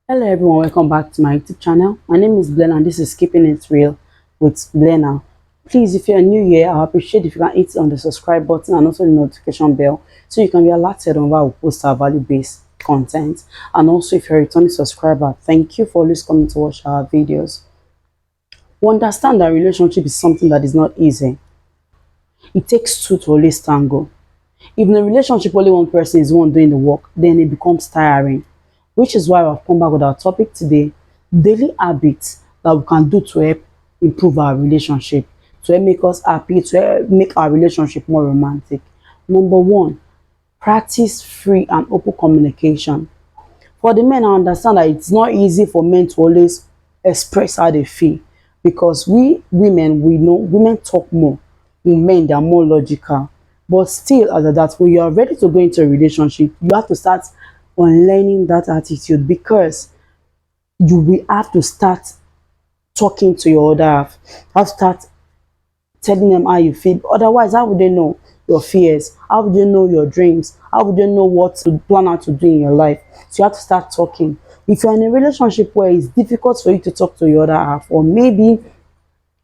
Hello everyone, welcome back to my YouTube channel. My name is Blenna and this is Keeping It Real with Blenna. Please, if you're new here, I appreciate if you can hit on the subscribe button and also the notification bell so you can be alerted on where we post our value-based content. And also, if you're a returning subscriber, thank you for always coming to watch our videos. We understand that relationship is something that is not easy. It takes two to always tango. If in a relationship only one person is the one doing the work, then it becomes tiring. Which is why I've come back with our topic today: daily habits that we can do to help improve our relationship, to help make us happy, to help make our relationship more romantic. Number one, practice free and open communication. For the men, I understand that it's not easy for men to always express how they feel, because we women, we know women talk more. Men, they are more logical. But still, as that, when you are ready to go into a relationship, you have to start unlearning that attitude, because you will have to start talking to your other half. You have to start telling them how you feel. Otherwise, how would they know your fears? How would they know your dreams? How would they know what to plan out to do in your life? So you have to start talking. If you're in a relationship where it's difficult for you to talk to your other half, or maybe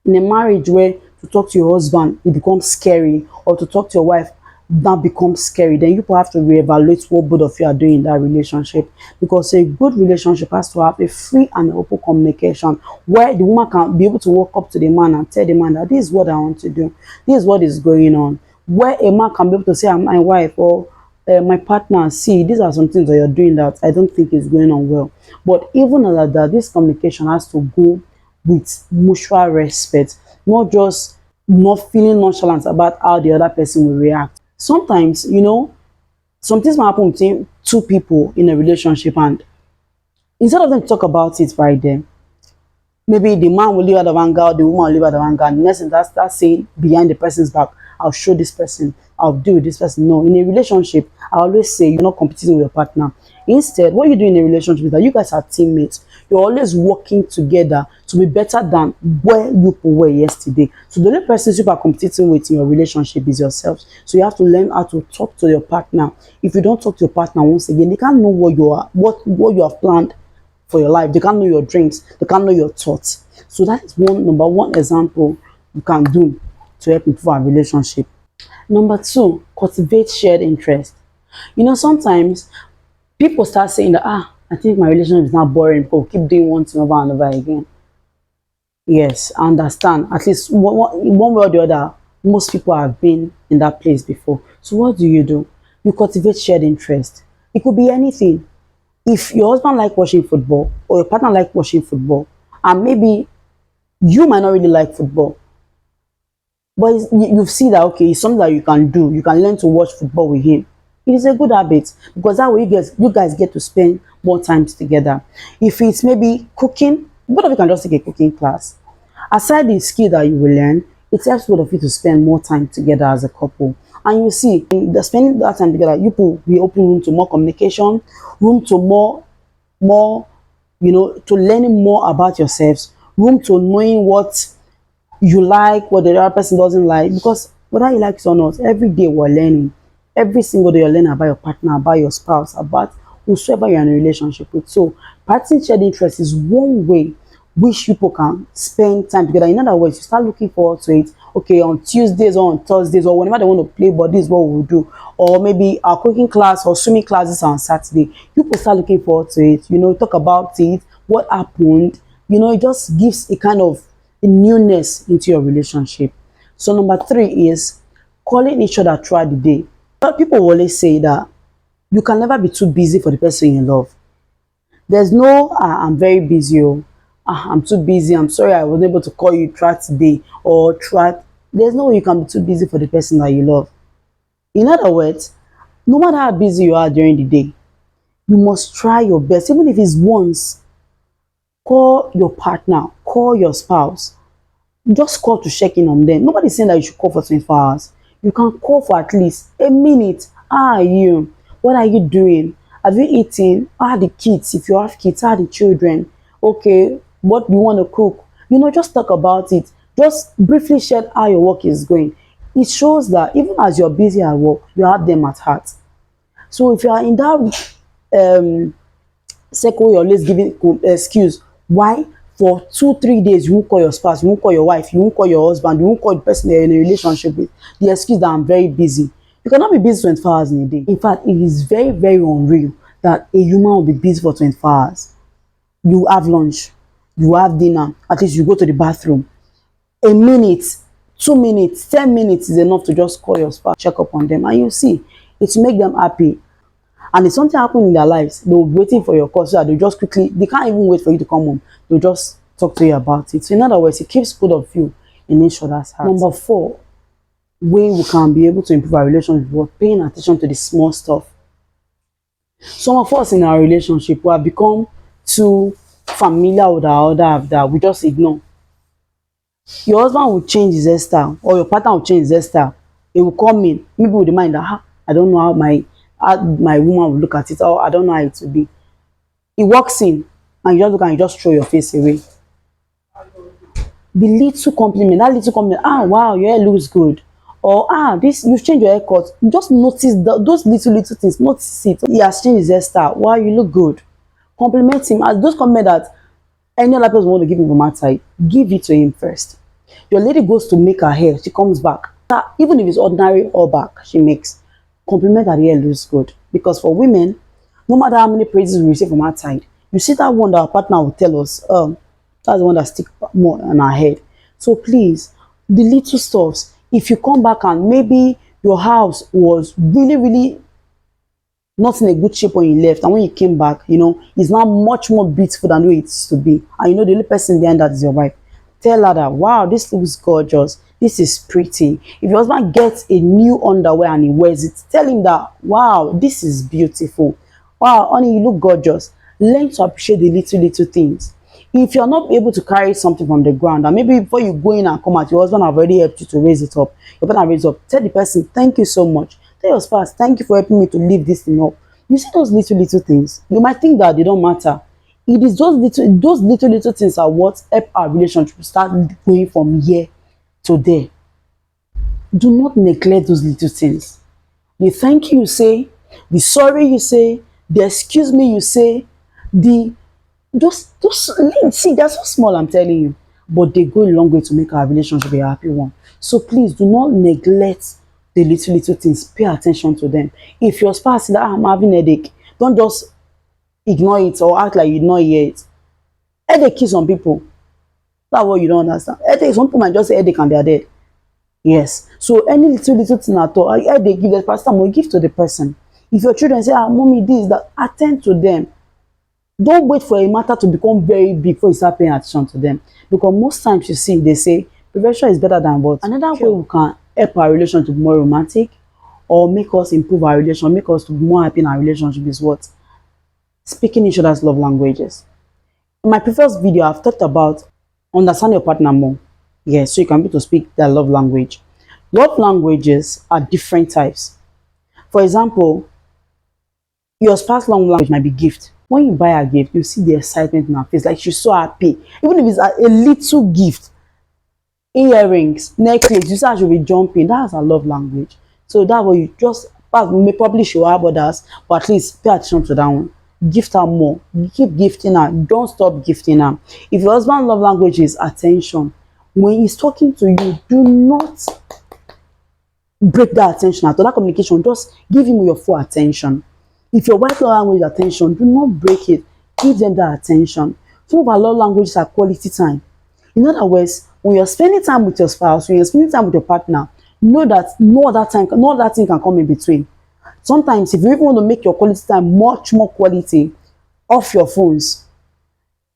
in a marriage where to talk to your husband it becomes scary, or to talk to your wife that becomes scary, then you have to reevaluate what both of you are doing in that relationship. Because a good relationship has to have a free and open communication, where the woman can be able to walk up to the man and tell the man that this is what I want to do, this is what is going on. Where a man can be able to say, my wife or my partner, see, these are some things that you're doing that I don't think is going on well. But even at that, this communication has to go with mutual respect, not just not feeling nonchalant about how the other person will react. Sometimes, some things might happen between two people in a relationship, and instead of them to talk about it right there, maybe the man will leave out of anger, or the woman will leave out of anger, and the next thing that's saying behind the person's back, I'll show this person, I'll deal with this person. No, in a relationship, I always say you're not competing with your partner. Instead, what you do in a relationship is that you guys are teammates. You're always working together to be better than where you were yesterday. So the only person you are competing with in your relationship is yourself. So you have to learn how to talk to your partner. If you don't talk to your partner, once again, they can't know what you are, what you have planned for your life. They can't know your dreams. They can't know your thoughts. So that is number one example you can do to help improve our relationship. Number two, cultivate shared interest. Sometimes people start saying that, I think my relationship is now boring because we keep doing one thing over and over again. Yes, I understand. At least one way or the other, most people have been in that place before. So what do? You cultivate shared interest. It could be anything. If your husband like watching football, or your partner like watching football, and maybe you might not really like football, but you see that, okay, it's something that you can do, you can learn to watch football with him. It is a good habit, because that way you guys get to spend more times together. If it's maybe cooking, both of you can just take a cooking class. Aside the skill that you will learn, it helps both of you to spend more time together as a couple. And you see, in the spending that time together, you will open room to more communication, room to more, to learning more about yourselves, room to knowing what you like, what the other person doesn't like. Because whether you like it or not, every day we're learning. Every single day you're learning about your partner, about your spouse, about whosoever you're in a relationship with. So practicing shared interest is one way which people can spend time together. In other words, you start looking forward to it. Okay, on Tuesdays or on Thursdays, or whenever they want to play, but this is what we'll do. Or maybe our cooking class or swimming classes on Saturday. People start looking forward to it. Talk about it, what happened. It just gives a kind of a newness into your relationship. So number three is calling each other throughout the day. But people always say that you can never be too busy for the person you love. There's no, I'm very busy, I'm too busy, I'm sorry I wasn't able to call you throughout today, or throughout. There's no way you can be too busy for the person that you love. In other words, no matter how busy you are during the day, you must try your best, even if it's once. Call your partner, call your spouse, just call to check in on them. Nobody's saying that you should call for 24 hours. You can call for at least a minute. How are you? What are you doing? Have you eaten? How are the kids? If you have kids, how are the children? Okay, what do you want to cook? Just talk about it. Just briefly share how your work is going. It shows that even as you're busy at work, you have them at heart. So if you are in that Second way, you're always giving excuse. Why? For 2 3 days you won't call your spouse, you won't call your wife, you won't call your husband, you won't call the person you're in a relationship with. The excuse that I'm very busy. You cannot be busy 24 hours in a day. In fact, it is very, very unreal that a human will be busy for 24 hours. You have lunch, you have dinner, at least you go to the bathroom. A minute, 2 minutes, 10 minutes is enough to just call your spouse, check up on them, and you see, it will make them happy. And if something happen in their lives, they'll be waiting for your call, so that they just quickly, they can't even wait for you to come home. They'll just talk to you about it. So in other words, it keeps both of you in each other's heart. Number 4, way we can be able to improve our relationship was paying attention to the small stuff. Some of us in our relationship, we have become too familiar with our other half that we just ignore. Your husband will change his hairstyle, or your partner will change his hairstyle. He will come in, maybe with the mind that, I don't know how my woman will look at it, or I don't know how it will be. He walks in and you just look and you just throw your face away. The little compliment, that little compliment, wow, your hair looks good, or this, you've changed your haircut. Just notice those little things. Notice it. He has changed his hairstyle. Wow, you look good. Compliment him. As those compliment that any other person want to give him from outside, give it to him first. Your lady goes to make her hair, she comes back, even if it's ordinary all back she makes, compliment her hair looks good. Because for women, no matter how many praises we receive from outside, you see that one that our partner will tell us, that's the one that stick more on our head. So please, the little stuffs, if you come back and maybe your house was really, really not in a good shape when you left, and when you came back, it's now much more beautiful than the way it used to be, and the only person behind that is your wife, tell her that, wow, this looks gorgeous, this is pretty. If your husband gets a new underwear and he wears it, tell him that, wow, this is beautiful, wow, honey, you look gorgeous. Learn to appreciate the little things. If you're not able to carry something from the ground, and maybe before you go in and come out, your husband have already helped you to raise it up, your partner raise it up, tell the person, thank you so much. Tell your spouse, thank you for helping me to lift this thing up. You see those little things, you might think that they don't matter. It is those little things are what help our relationship start going from here to there. Do not neglect those little things. The thank you say, the sorry you say, the excuse me you say, the those see, they're so small, I'm telling you, but they go a long way to make our relationship a happy one. So please do not neglect the little things. Pay attention to them. If your spouse says, I'm having a headache, don't just ignore it or act like you don't hear it. Headache is on people. That's what you don't understand. Headache, some people might just say headache and they're dead. Yes. So any little thing at all, headache, give the paracetamol, give to the person. If your children say, mommy, this, that, attend to them. Don't wait for a matter to become very big before you start paying attention to them. Because most times you see, they say, prevention is better than what? Another way we can help our relationship to be more romantic or make us improve our relationship, make us to be more happy in our relationship is what? Speaking each other's love languages. In my previous video, I've talked about understanding your partner more. Yes, so you can be able to speak their love language. Love languages are different types. For example, your spouse's love language might be gift. When you buy a gift, you see the excitement in her face, like she's so happy. Even if it's a little gift, earrings, necklace, you see how she'll be jumping. That's her love language. So that way you just may probably show her others, but at least pay attention to that one. Gift her more. Keep gifting her. Don't stop gifting her. If your husband's love language is attention, when he's talking to you, do not break that attention at all. That communication, just give him your full attention. If your wife's love language is attention, do not break it. Give them that attention. Some of our love languages are quality time. In other words, when you're spending time with your spouse, when you're spending time with your partner, know that no other thing can come in between. Sometimes, if you even want to make your quality time much more quality, off your phones.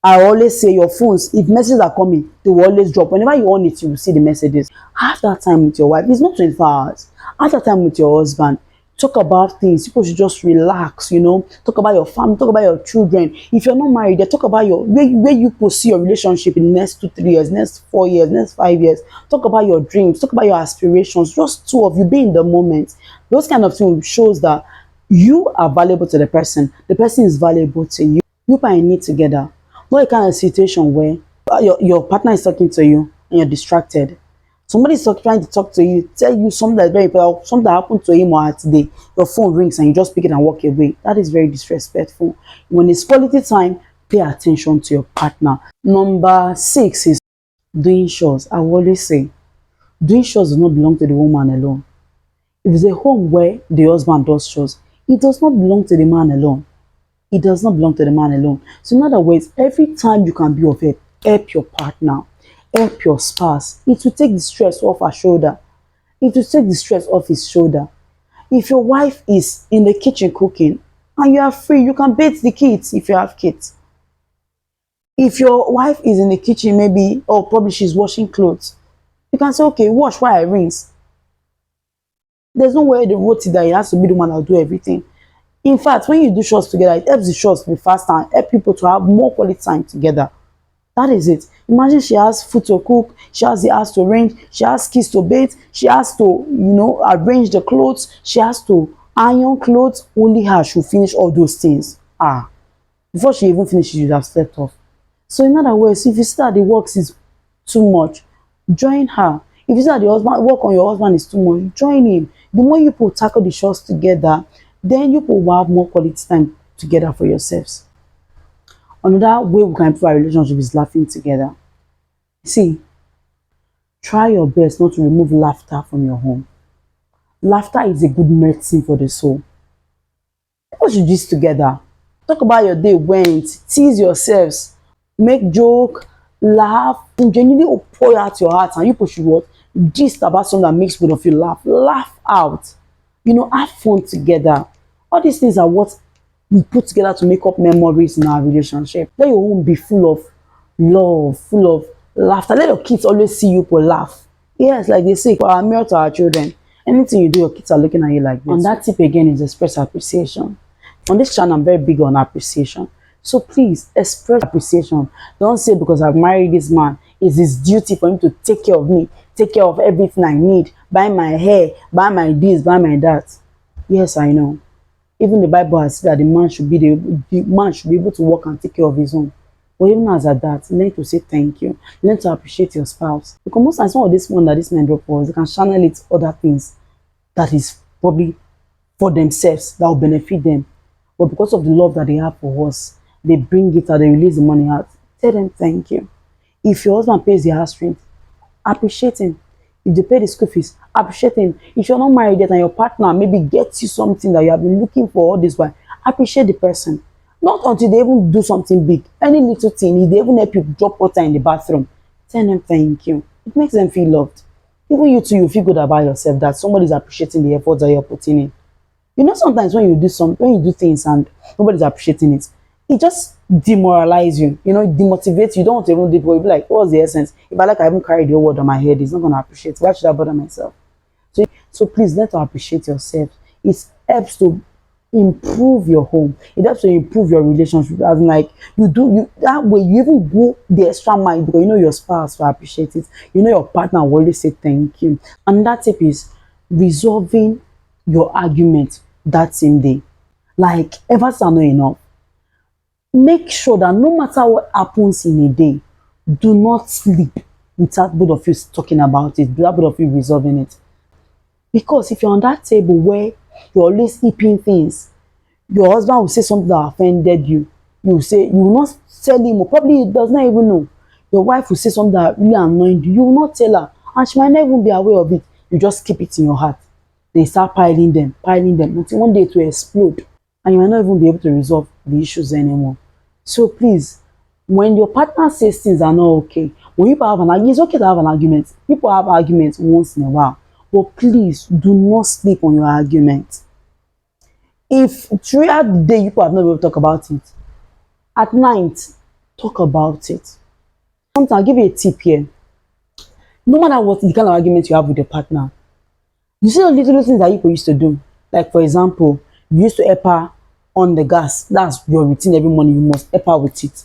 I always say your phones, if messages are coming, they will always drop. Whenever you on it, you will see the messages. Have that time with your wife. It's not 24 hours. Have that time with your husband. Talk about things. People should just relax, Talk about your family, talk about your children. If you're not married, then talk about where you foresee your relationship in the next 2 3 years, next 4 years, next 5 years. Talk about your dreams, talk about your aspirations. Just two of you, be in the moment. Those kind of things shows that you are valuable to the person is valuable to you. You are in it together. Not a kind of situation where your partner is talking to you and you're distracted. Somebody's trying to talk to you, tell you something that's very important, something that happened to him or her today. Your phone rings and you just pick it and walk away. That is very disrespectful. When it's quality time, pay attention to your partner. Number 6 is doing chores. I will always say, doing chores does not belong to the woman alone. If it's a home where the husband does chores, it does not belong to the man alone. It does not belong to the man alone. So in other words, every time you can be of help, help your partner, help your spouse. It will take the stress off her shoulder. It will take the stress off his shoulder. If your wife is in the kitchen cooking and you are free, you can bathe the kids if you have kids. If your wife is in the kitchen, maybe, or probably she's washing clothes, you can say, okay, wash while I rinse. There's no way they wrote it that it has to be the one that will do everything. In fact, when you do chores together, it helps the chores to be faster and help people to have more quality time together. That is it. Imagine she has food to cook, she has the house to arrange, she has kids to bathe, she has to, arrange the clothes, she has to iron clothes. Only her should finish all those things. Before she even finishes, she should have slept off. So in other words, if you see that the work is too much, join her. If you see that the husband work on your husband is too much, join him. The more you people tackle the chores together, then you people will have more quality time together for yourselves. Another way we can improve our relationship is laughing together. See, try your best not to remove laughter from your home. Laughter is a good medicine for the soul. Watch this together. Talk about your day went, tease yourselves, make joke, laugh, and genuinely pour out your heart, and you people should what? Gist about something that makes both of you laugh. Laugh out. Have fun together. All these things are what we put together to make up memories in our relationship. Let your home be full of love, full of laughter. Let your kids always see you for laugh. Yes, like they say, for our mirror to our children. Anything you do, your kids are looking at you like this. And that tip again is express appreciation. On this channel, I'm very big on appreciation. So please express appreciation. Don't say because I've married this man, it's his duty for him to take care of me, take care of everything I need, buy my hair, buy my this, buy my that. Yes, I know. Even the Bible has said that the man should be able to work and take care of his own. But even as at that, learn to say thank you. Learn to appreciate your spouse. Because most times, some of this money that this man drop for us, they can channel it other things that is probably for themselves, that will benefit them. But because of the love that they have for us, they bring it out, they release the money out. Tell them thank you. If your husband pays the house rent, appreciate him. If they pay the school fees, appreciate him. If you're not married yet and your partner maybe gets you something that you have been looking for all this while, appreciate the person. Not until they even do something big. Any little thing, if they even help you drop water in the bathroom, tell them thank you. It makes them feel loved. Even you too, you feel good about yourself that somebody's appreciating the effort that you're putting in. Sometimes when you do things and nobody's appreciating it, it just demoralizes you. It demotivates you. You don't want to even do it, but you'll be like, what's the essence? If I even carry the whole world on my head, it's not gonna appreciate. Why should I bother myself? So please learn to appreciate yourself. It helps to improve your home. It helps to improve your relationship. As in, like you that way you even go the extra mile because your spouse will appreciate it. Your partner will always say thank you. And that tip is resolving your argument that same day. Like efforts are not enough. Make sure that no matter what happens in a day, do not sleep without both of you talking about it, without both of you resolving it. Because if you're on that table where you're always heaping things, your husband will say something that offended you. You will not tell him, or probably he does not even know. Your wife will say something that really annoyed you. You will not tell her, and she might not even be aware of it. You just keep it in your heart. They start piling them until one day it will explode, and you might not even be able to resolve the issues anymore. So please, when your partner says things are not okay, when people have an argument, it's okay to have an argument. People have arguments once in a while, but please do not sleep on your argument. If throughout the day you have not been able to talk about it, at night talk about it. Sometimes I'll give you a tip here. No matter what the kind of argument you have with your partner, you see the little things that people used to do. Like for example, you used to help her on the gas. That's your routine every morning. You must help her with it.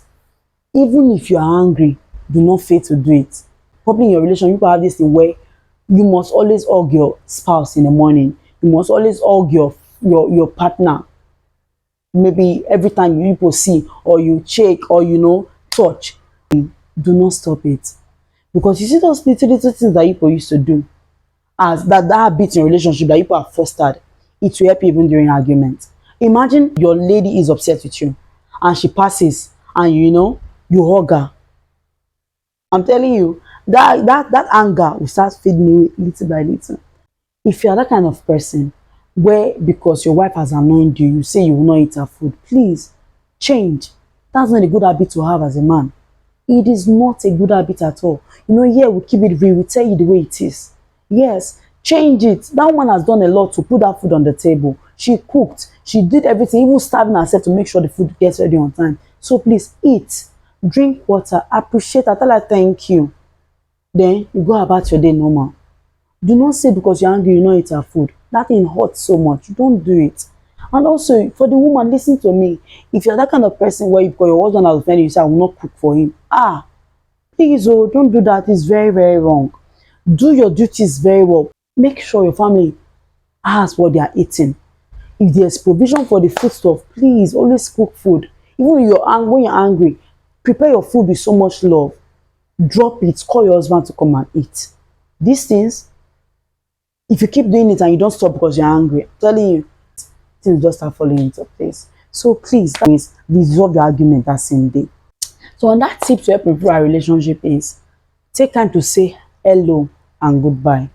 Even if you are angry, do not fail to do it. Probably in your relationship, people have this thing where you must always hug your spouse in the morning. You must always hug your partner. Maybe every time you people see or you check or touch. Do not stop it. Because you see those little things that people used to do, as that habit in relationship that people have fostered, it will help you even during arguments. Imagine your lady is upset with you and she passes and you hug her. I'm telling you, that anger will start fading away little by little. If you are that kind of person where because your wife has annoyed you, you say you will not eat her food, please change. That's not a good habit to have as a man. It is not a good habit at all. Here we keep it real, we tell you the way it is. Yes, change it. That woman has done a lot to put that food on the table. She cooked, she did everything, even starving herself to make sure the food gets ready on time. So please eat, drink water, appreciate her, tell her thank you. Then you go about your day normal. Do not say because you're angry you not eat her food. That thing hurts so much. Don't do it. And also for the woman, listen to me. If you're that kind of person where you've got your husband has offended you, say I will not cook for him. Please, oh, don't do that. It's very, very wrong. Do your duties very well. Make sure your family has what they are eating. If there's provision for the foodstuff, please always cook food. Even when you're angry, prepare your food with so much love. Drop it. Call your husband to come and eat. These things, if you keep doing it and you don't stop because you're angry, I'm telling you, things just start falling into place. So please, resolve your argument that same day. So on that tip to help improve our relationship is take time to say hello and goodbye.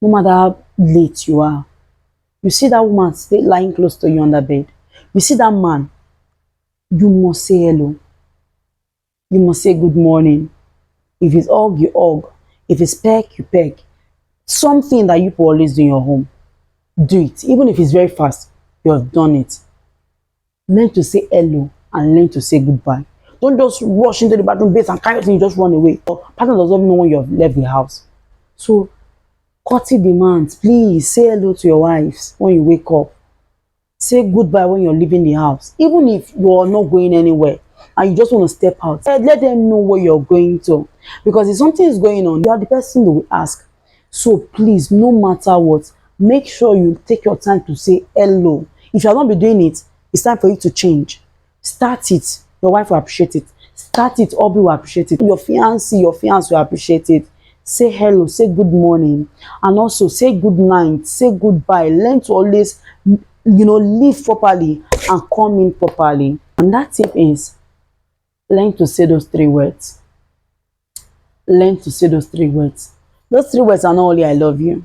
No matter how late you are. You see that woman stay lying close to you on the bed. You see that man, you must say hello. You must say good morning. If it's hug, you hug. If it's peck, you peck. Something that you always do in your home. Do it. Even if it's very fast, you have done it. Learn to say hello and learn to say goodbye. Don't just rush into the bathroom base and carry it and you just run away. Your partner doesn't even know when you have left the house. So, courtesy demands, please say hello to your wives when you wake up. Say goodbye when you're leaving the house. Even if you're not going anywhere and you just want to step out, let them know where you're going to. Because if something is going on, you are the person that will ask. So please, no matter what, make sure you take your time to say hello. If you're not be doing it, it's time for you to change. Start it. Your wife will appreciate it. Start it, Obi will appreciate it. Your fiancé will appreciate it. Say hello, say good morning, and also say good night, say goodbye. Learn to always, live properly and come in properly. And that tip is learn to say those 3 words. Learn to say those 3 words. Those 3 words are not only I love you.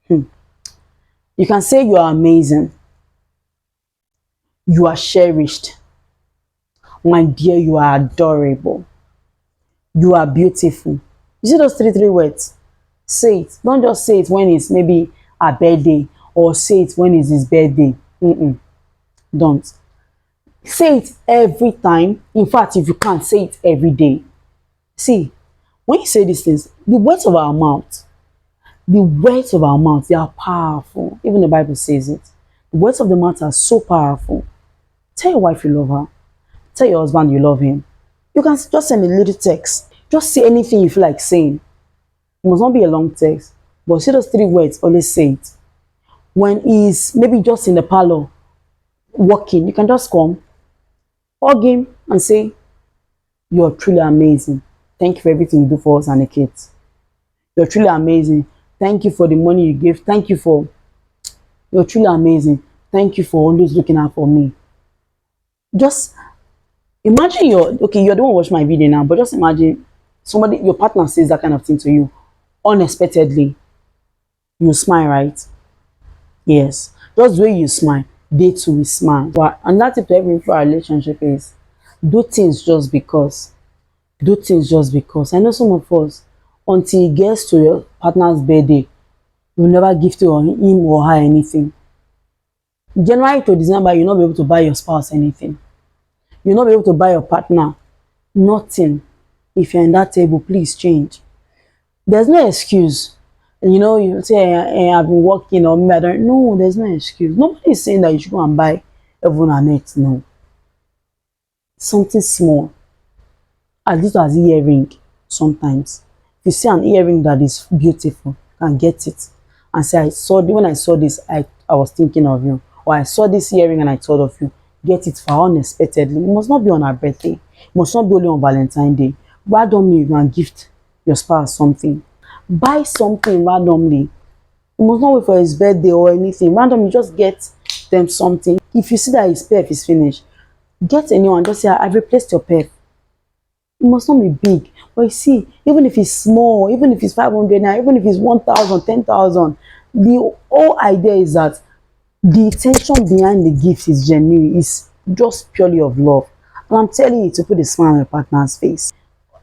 You can say you are amazing. You are cherished. My dear, you are adorable. You are beautiful. You see those three words? Say it. Don't just say it when it's maybe a birthday or say it when it's his birthday. Don't. Say it every time. In fact, if you can't, say it every day. See, when you say these things, the words of our mouth, they are powerful. Even the Bible says it. The words of the mouth are so powerful. Tell your wife you love her. Tell your husband you love him. You can just send a little text. Just say anything you feel like saying. It must not be a long text. But see those 3 words, always say it. When he's maybe just in the parlor, walking, you can just come, hug him and say, you're truly amazing. Thank you for everything you do for us and the kids. You're truly amazing. Thank you for the money you give. You're truly amazing. Thank you for always looking out for me. Just imagine you're the one watching my video now, but just imagine your partner says that kind of thing to you unexpectedly. You smile, right? Yes. Just the way you smile, they too will smile. But another tip to every relationship is do things just because. Do things just because. I know some of us, until it gets to your partner's birthday, you will never gift to him or her anything. January to December, you'll not be able to buy your spouse anything. You'll not be able to buy your partner nothing. If you're in that table, please change. There's no excuse. You say, I've been working or maybe I don't. No, there's no excuse. Nobody is saying that you should go and buy heaven and earth. No. Something small. As little as earring sometimes. If you see an earring that is beautiful, you can get it. And say, when I saw this, I was thinking of you. Or I saw this earring and I thought of you. Get it for unexpectedly. It must not be on our birthday. It must not be only on Valentine's Day. Why don't you can gift your spouse something. Buy something randomly. You must not wait for his birthday or anything. Randomly, just get them something. If you see that his pef is finished, get a new one. Just say, I've replaced your pef. It must not be big. But you see, even if it's small, even if it's 500 now, even if it's 1,000, 10,000, the whole idea is that the intention behind the gift is genuine. It's just purely of love. And I'm telling you to put a smile on your partner's face.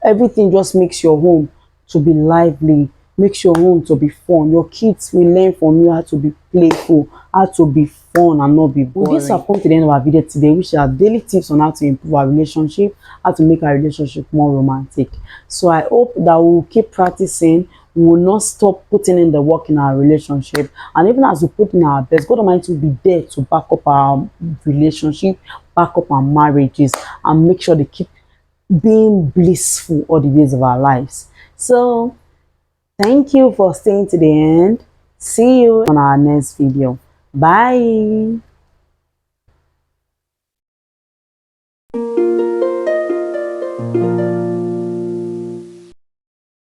Everything just makes your home to be lively, makes your home to be fun. Your kids will learn from you how to be playful, how to be fun and not be boring. With this, I've come to the end of our video today, which are daily tips on how to improve our relationship, how to make our relationship more romantic. So I hope that we'll keep practicing. We will not stop putting in the work in our relationship, and even as we put in our best, God Almighty will be there to back up our relationship, back up our marriages, and make sure they keep being blissful all the days of our lives. So thank you for staying to the end. See you on our next video. Bye.